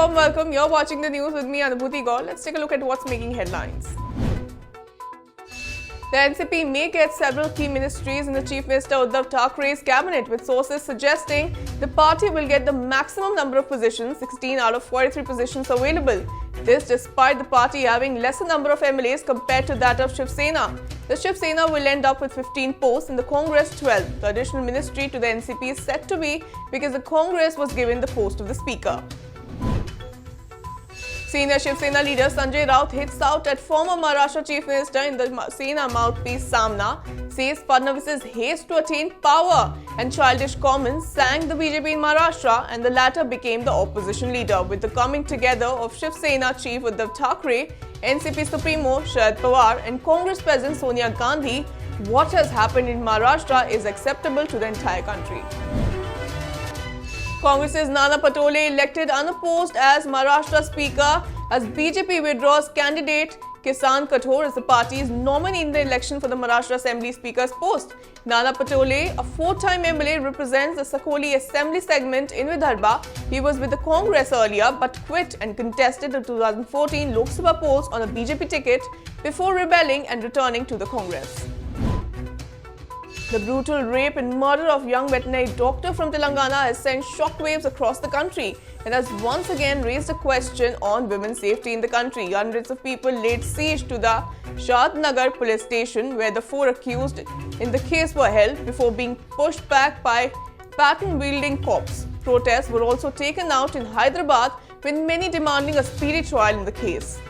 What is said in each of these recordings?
warm welcome. You're watching the news with me, Anubhuti Gaur. Let's take a look at what's making headlines. The NCP may get several key ministries in the Chief Minister Uddhav Thakere's cabinet, with sources suggesting the party will get the maximum number of positions, 16 out of 43 positions available. This despite the party having lesser number of MLAs compared to that of Shiv Sena. The Shiv Sena will end up with 15 posts and the Congress 12. The additional ministry to the NCP is said to be because the Congress was given the post of the Speaker. Senior Shiv Sena leader Sanjay Raut hits out at former Maharashtra Chief Minister in the Sena mouthpiece Samna, says Fadnavis's haste to attain power and childish comments sank the BJP in Maharashtra, and the latter became the opposition leader. With the coming together of Shiv Sena Chief Uddhav Thackeray, NCP Supremo Sharad Pawar and Congress President Sonia Gandhi, what has happened in Maharashtra is acceptable to the entire country. Congress's Nana Patole elected unopposed as Maharashtra Speaker as BJP withdraws candidate Kisan Kathor as the party's nominee in the election for the Maharashtra Assembly Speaker's post. Nana Patole, a four-time MLA, represents the Sakoli Assembly segment in Vidarbha. He was with the Congress earlier but quit and contested the 2014 Lok Sabha post on a BJP ticket before rebelling and returning to the Congress. The brutal rape and murder of young veterinary doctor from Telangana has sent shockwaves across the country and has once again raised a question on women's safety in the country. Hundreds of people laid siege to the Shadnagar police station where the four accused in the case were held before being pushed back by baton-wielding cops. Protests were also taken out in Hyderabad, with many demanding a speedy trial in the case.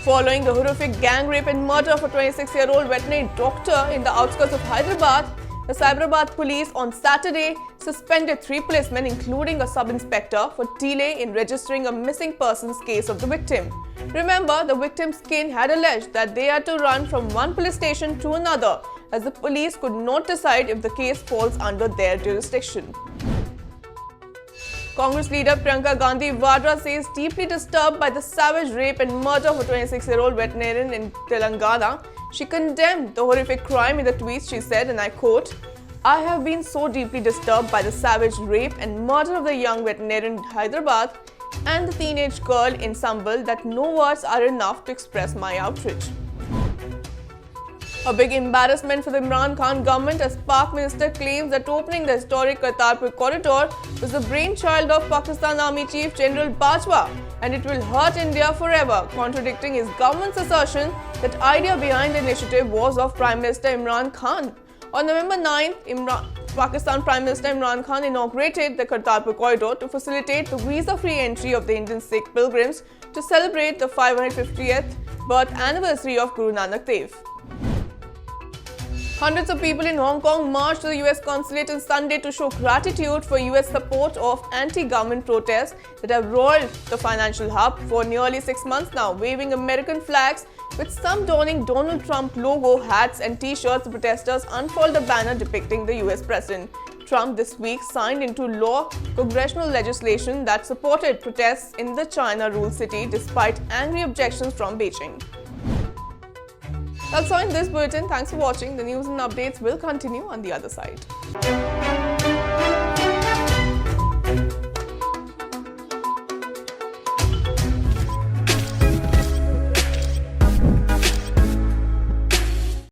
Following the horrific gang rape and murder of a 26-year-old veterinary doctor in the outskirts of Hyderabad, the Cyberabad police on Saturday suspended 3 policemen, including a sub-inspector, for delay in registering a missing persons case of the victim. Remember, the victim's kin had alleged that they had to run from one police station to another, as the police could not decide if the case falls under their jurisdiction. Congress leader Priyanka Gandhi Vadra says deeply disturbed by the savage rape and murder of a 26-year-old veterinarian in Telangana. She condemned the horrific crime in the tweets. She said, and I quote, "I have been so deeply disturbed by the savage rape and murder of the young veterinarian in Hyderabad and the teenage girl in Sambal that no words are enough to express my outrage." A big embarrassment for the Imran Khan government, as Pak Minister claims that opening the historic Kartarpur corridor was the brainchild of Pakistan Army Chief General Bajwa and it will hurt India forever, contradicting his government's assertion that idea behind the initiative was of Prime Minister Imran Khan. On November 9th, Pakistan Prime Minister Imran Khan inaugurated the Kartarpur corridor to facilitate the visa-free entry of the Indian Sikh pilgrims to celebrate the 550th birth anniversary of Guru Nanak Dev. Hundreds of people in Hong Kong marched to the US consulate on Sunday to show gratitude for US support of anti-government protests that have roiled the financial hub for nearly 6 months now. Waving American flags, with some donning Donald Trump logo hats and t-shirts, the protesters unfurled a banner depicting the US president. Trump this week signed into law congressional legislation that supported protests in the China-ruled city despite angry objections from Beijing. That's all in this bulletin. Thanks for watching. The news and updates will continue on the other side.